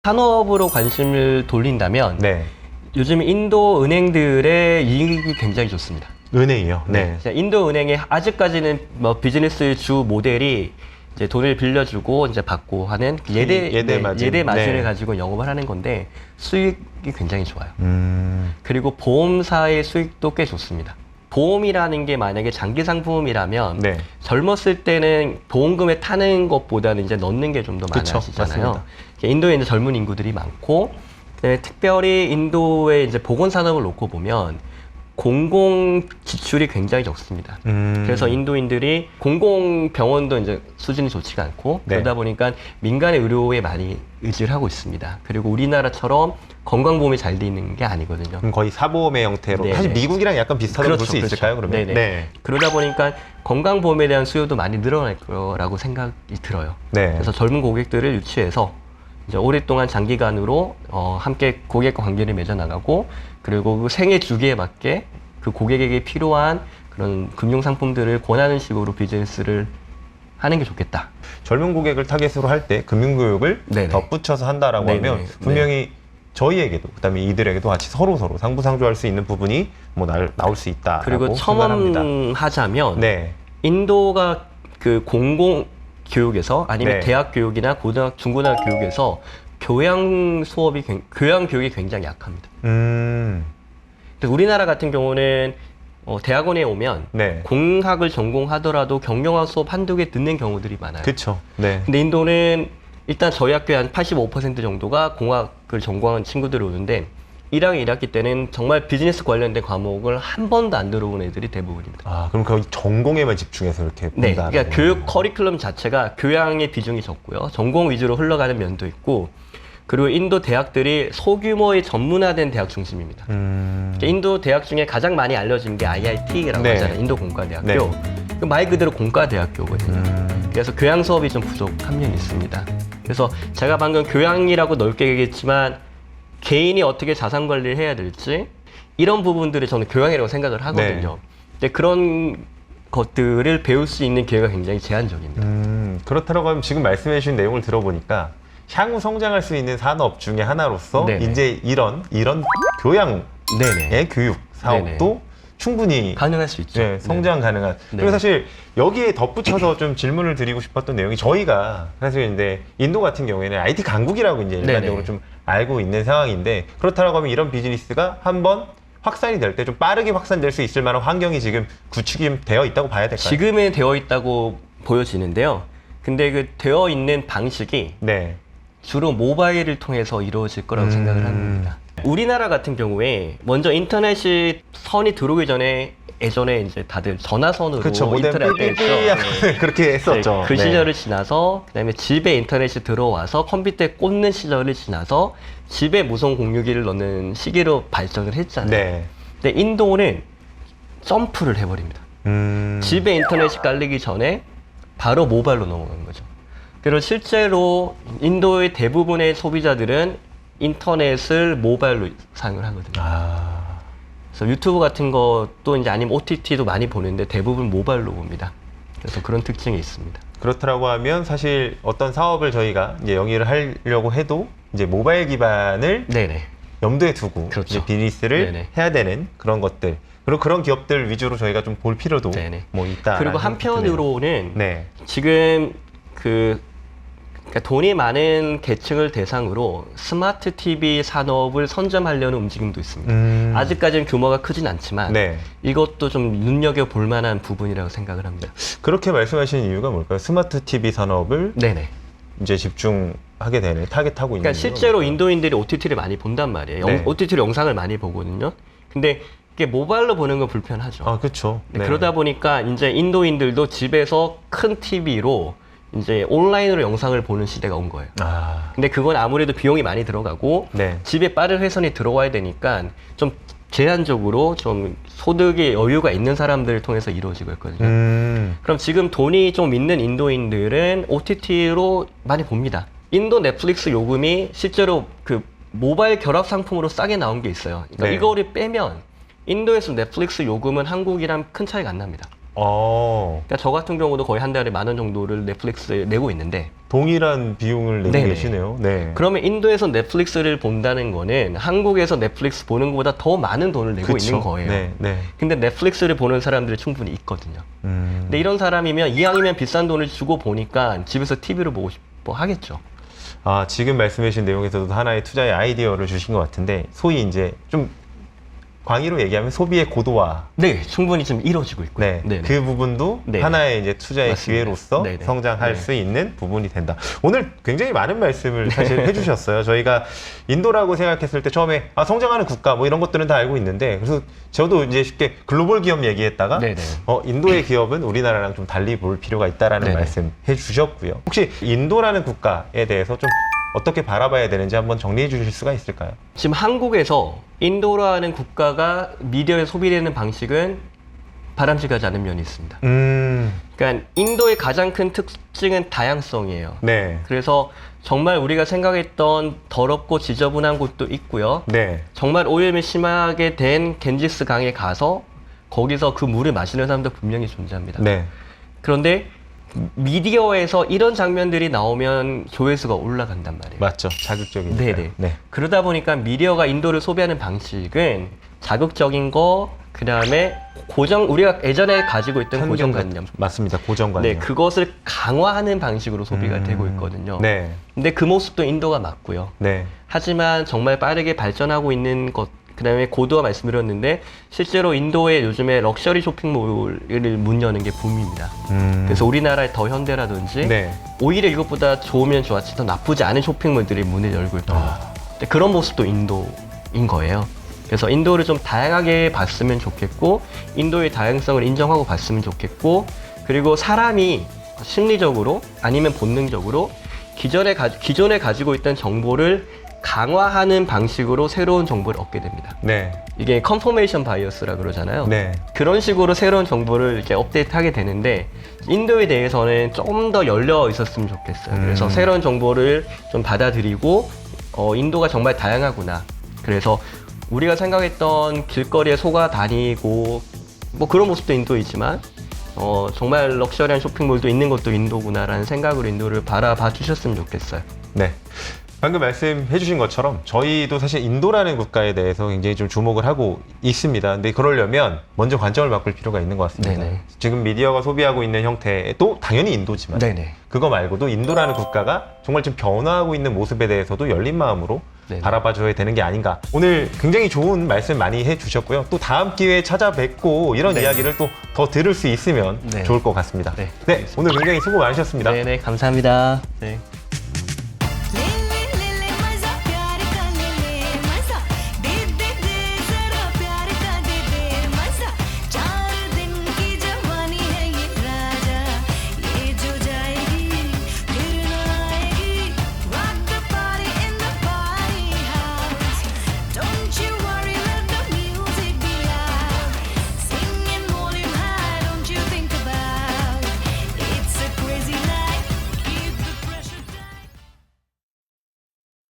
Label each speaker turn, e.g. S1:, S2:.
S1: 산업으로 관심을 돌린다면
S2: 네.
S1: 요즘 인도 은행들의 이익이 굉장히 좋습니다.
S2: 은행이요? 네.
S1: 인도 은행의 아직까지는 뭐 비즈니스 주 모델이 이제 돈을 빌려주고 이제 받고 하는 예대 마진을 가지고 영업을 하는 건데 수익이 굉장히 좋아요. 그리고 보험사의 수익도 꽤 좋습니다. 보험이라는 게 만약에 장기 상품이라면
S2: 네.
S1: 젊었을 때는 보험금에 타는 것보다는 이제 넣는 게 좀 더 많아지잖아요. 인도에 이제 젊은 인구들이 많고, 그다음에 특별히 인도의 이제 보건 산업을 놓고 보면 공공 지출이 굉장히 적습니다. 그래서 인도인들이 공공 병원도 이제 수준이 좋지가 않고
S2: 네.
S1: 그러다 보니까 민간의 의료에 많이 의지를 하고 있습니다. 그리고 우리나라처럼 건강보험이 잘 돼 있는 게 아니거든요.
S2: 그럼 거의 사보험의 형태로.
S1: 네네.
S2: 사실 미국이랑 약간 비슷하다고
S1: 그렇죠,
S2: 볼 수
S1: 그렇죠.
S2: 있을까요? 그러면?
S1: 네네.
S2: 네.
S1: 그러다 보니까 건강보험에 대한 수요도 많이 늘어날 거라고 생각이 들어요.
S2: 네.
S1: 그래서 젊은 고객들을 유치해서 이제 오랫동안 장기간으로 함께 고객과 관계를 맺어나가고, 그리고 그 생애 주기에 맞게 그 고객에게 필요한 그런 금융 상품들을 권하는 식으로 비즈니스를 하는 게 좋겠다.
S2: 젊은 고객을 타겟으로 할 때 금융교육을
S1: 네네.
S2: 덧붙여서 한다라고
S1: 네네.
S2: 하면 분명히 저희에게도 그다음에 이들에게도 같이 서로 상부상조할 수 있는 부분이 뭐 나올 수 있다.
S1: 그리고 첨언하자면
S2: 네.
S1: 인도가 그 공공 교육에서 아니면
S2: 네.
S1: 대학 교육이나 중고등학교 교육에서 교양 교육이 굉장히 약합니다. 그래서 우리나라 같은 경우는 대학원에 오면
S2: 네.
S1: 공학을 전공하더라도 경영학 수업 한두 개 듣는 경우들이 많아요.
S2: 그렇죠. 네.
S1: 근데 인도는 일단 저희 학교의 한 85% 정도가 공학을 전공한 친구들이 오는데 1학년 1학기 때는 정말 비즈니스 관련된 과목을 한 번도 안 들어본 애들이 대부분입니다.
S2: 아, 그럼 거의 전공에만 집중해서 이렇게
S1: 네,
S2: 본다.
S1: 그러니까 교육 커리큘럼 자체가 교양의 비중이 적고요. 전공 위주로 흘러가는 면도 있고, 그리고 인도 대학들이 소규모의 전문화된 대학 중심입니다. 그러니까 인도 대학 중에 가장 많이 알려진 게 IIT라고
S2: 네.
S1: 하잖아요. 인도 공과대학교.
S2: 네.
S1: 말 그대로 공과대학교거든요. 그래서 교양 수업이 좀 부족한 면이 있습니다. 그래서 제가 방금 교양이라고 넓게 얘기했지만 개인이 어떻게 자산 관리를 해야 될지 이런 부분들이 저는 교양이라고 생각을 하거든요. 근데 그런 것들을 배울 수 있는 기회가 굉장히 제한적입니다.
S2: 그렇다고 하면 지금 말씀해 주신 내용을 들어보니까 향후 성장할 수 있는 산업 중에 하나로서
S1: 네네.
S2: 이제 이런 교양의
S1: 네네.
S2: 교육 사업도 충분히
S1: 가능할 수 있죠.
S2: 네, 성장 가능한.
S1: 네.
S2: 그리고 사실 여기에 덧붙여서 좀 질문을 드리고 싶었던 내용이 저희가 사실 이제 인도 같은 경우에는 IT 강국이라고 이제 일반적으로
S1: 네네.
S2: 좀 알고 있는 상황인데, 그렇다고 하면 이런 비즈니스가 한번 확산이 될 때 좀 빠르게 확산될 수 있을 만한 환경이 지금 구축이 되어 있다고 봐야 될까요?
S1: 지금은 되어 있다고 보여지는데요. 근데 그 되어 있는 방식이
S2: 네.
S1: 주로 모바일을 통해서 이루어질 거라고 생각을 합니다. 우리나라 같은 경우에 먼저 인터넷이 선이 들어오기 전에 예전에 이제 다들 전화선으로
S2: 그렇죠. 모뎀
S1: 인터넷
S2: 삐삐삐 그렇게 했었죠.
S1: 그
S2: 네.
S1: 시절을 지나서 그다음에 집에 인터넷이 들어와서 컴퓨터에 꽂는 시절을 지나서 집에 무선 공유기를 넣는 시기로 발전을 했잖아요.
S2: 네.
S1: 근데 인도는 점프를 해버립니다. 집에 인터넷이 깔리기 전에 바로 모바일로 넘어가는 거죠. 그리고 실제로 인도의 대부분의 소비자들은 인터넷을 모바일로 사용을 하거든요.
S2: 아.
S1: 그래서 유튜브 같은 것도 이제 아니면 OTT도 많이 보는데 대부분 모바일로 봅니다. 그래서 그런 특징이 있습니다.
S2: 그렇다고 하면 사실 어떤 사업을 저희가 이제 영위를 하려고 해도 이제 모바일 기반을
S1: 네네.
S2: 염두에 두고
S1: 그렇죠.
S2: 이제 비즈니스를
S1: 네네.
S2: 해야 되는 그런 것들, 그리고 그런 기업들 위주로 저희가 좀 볼 필요도
S1: 네네.
S2: 뭐 있다.
S1: 그리고 한편으로는
S2: 네.
S1: 지금 그러니까 돈이 많은 계층을 대상으로 스마트 TV 산업을 선점하려는 움직임도 있습니다. 아직까지는 규모가 크진 않지만
S2: 네.
S1: 이것도 좀 눈여겨볼 만한 부분이라고 생각을 합니다.
S2: 그렇게 말씀하시는 이유가 뭘까요? 스마트 TV 산업을
S1: 네네.
S2: 이제 집중하게 되는, 타겟하고 있는.
S1: 그러니까
S2: 이유가
S1: 실제로
S2: 뭘까요?
S1: 인도인들이 OTT를 많이 본단 말이에요.
S2: 네.
S1: OTT로 영상을 많이 보거든요. 근데 이게 모바일로 보는 건 불편하죠.
S2: 아, 그렇죠.
S1: 네, 그러다 보니까 이제 인도인들도 집에서 큰 TV로 이제 온라인으로 영상을 보는 시대가 온 거예요.
S2: 아.
S1: 근데 그건 아무래도 비용이 많이 들어가고
S2: 네.
S1: 집에 빠른 회선이 들어와야 되니까 좀 제한적으로 좀 소득의 여유가 있는 사람들을 통해서 이루어지고 있거든요. 그럼 지금 돈이 좀 있는 인도인들은 OTT로 많이 봅니다. 인도 넷플릭스 요금이 실제로 그 모바일 결합 상품으로 싸게 나온 게 있어요. 그러니까
S2: 네.
S1: 이거를 빼면 인도에서 넷플릭스 요금은 한국이랑 큰 차이가 안 납니다. 그러니까 저 같은 경우도 거의 한 달에 10,000원 정도를 넷플릭스에 내고 있는데
S2: 동일한 비용을 내고
S1: 네네.
S2: 계시네요. 네.
S1: 그러면 인도에서 넷플릭스를 본다는 거는 한국에서 넷플릭스 보는 것보다 더 많은 돈을 내고
S2: 그쵸?
S1: 있는 거예요.
S2: 네, 네.
S1: 근데 넷플릭스를 보는 사람들이 충분히 있거든요. 근데 이런 사람이면 이왕이면 비싼 돈을 주고 보니까 집에서 TV를 보고 싶어 하겠죠.
S2: 아, 지금 말씀해 주신 내용에서도 하나의 투자의 아이디어를 주신 것 같은데, 소위 이제 좀 광의로 얘기하면 소비의 고도화.
S1: 네, 충분히 좀 이루어지고 있고요.
S2: 네,
S1: 네네.
S2: 그 부분도
S1: 네네.
S2: 하나의 이제 투자의
S1: 맞습니다.
S2: 기회로서
S1: 네네.
S2: 성장할
S1: 네.
S2: 수 있는 부분이 된다. 오늘 굉장히 많은 말씀을 사실 해주셨어요. 저희가 인도라고 생각했을 때 처음에 성장하는 국가 뭐 이런 것들은 다 알고 있는데, 그래서 저도 이제 쉽게 글로벌 기업 얘기했다가
S1: 네네.
S2: 인도의 기업은 우리나라랑 좀 달리 볼 필요가 있다라는
S1: 네네.
S2: 말씀 해주셨고요. 혹시 인도라는 국가에 대해서 좀 어떻게 바라봐야 되는지 한번 정리해 주실 수가 있을까요?
S1: 지금 한국에서 인도라는 국가가 미디어에 소비되는 방식은 바람직하지 않은 면이 있습니다. 그러니까 인도의 가장 큰 특징은 다양성이에요.
S2: 네.
S1: 그래서 정말 우리가 생각했던 더럽고 지저분한 곳도 있고요.
S2: 네.
S1: 정말 오염이 심하게 된 겐지스 강에 가서 거기서 그 물을 마시는 사람도 분명히 존재합니다.
S2: 네.
S1: 그런데 미디어에서 이런 장면들이 나오면 조회수가 올라간단 말이에요.
S2: 맞죠. 자극적이니까.
S1: 네네.
S2: 네.
S1: 그러다 보니까 미디어가 인도를 소비하는 방식은 자극적인 거, 그 다음에 우리가 예전에 가지고 있던 고정관념.
S2: 맞습니다. 고정관념.
S1: 네, 그것을 강화하는 방식으로 소비가 되고 있거든요.
S2: 네.
S1: 근데 그 모습도 인도가 맞고요.
S2: 네.
S1: 하지만 정말 빠르게 발전하고 있는 것, 그 다음에 고도화 말씀드렸는데, 실제로 인도의 요즘에 럭셔리 쇼핑몰을 문 여는 게 붐입니다. 그래서 우리나라의 더 현대라든지,
S2: 네.
S1: 오히려 이것보다 좋으면 좋았지 더 나쁘지 않은 쇼핑몰들이 문을 열고 있다. 근데 그런 모습도 인도인 거예요. 그래서 인도를 좀 다양하게 봤으면 좋겠고, 인도의 다양성을 인정하고 봤으면 좋겠고, 그리고 사람이 심리적으로 아니면 본능적으로 기존에 가지고 있던 정보를 강화하는 방식으로 새로운 정보를 얻게 됩니다.
S2: 네.
S1: 이게 컨포메이션 바이어스라 그러잖아요.
S2: 네.
S1: 그런 식으로 새로운 정보를 이렇게 업데이트하게 되는데, 인도에 대해서는 좀 더 열려 있었으면 좋겠어요. 그래서 새로운 정보를 좀 받아들이고, 인도가 정말 다양하구나. 그래서 우리가 생각했던 길거리에 속아 다니고 뭐 그런 모습도 인도이지만 정말 럭셔리한 쇼핑몰도 있는 것도 인도구나라는 생각으로 인도를 바라봐 주셨으면 좋겠어요.
S2: 네. 방금 말씀해 주신 것처럼 저희도 사실 인도라는 국가에 대해서 굉장히 좀 주목을 하고 있습니다. 근데 그러려면 먼저 관점을 바꿀 필요가 있는 것 같습니다.
S1: 네네.
S2: 지금 미디어가 소비하고 있는 형태도 당연히 인도지만
S1: 네네.
S2: 그거 말고도 인도라는 국가가 정말 지금 변화하고 있는 모습에 대해서도 열린 마음으로
S1: 네네.
S2: 바라봐줘야 되는 게 아닌가. 오늘 굉장히 좋은 말씀 많이 해주셨고요. 또 다음 기회에 찾아뵙고 이런
S1: 네.
S2: 이야기를 또 더 들을 수 있으면
S1: 네.
S2: 좋을 것 같습니다.
S1: 네,
S2: 네, 오늘 굉장히 수고 많으셨습니다.
S1: 네네, 감사합니다. 네.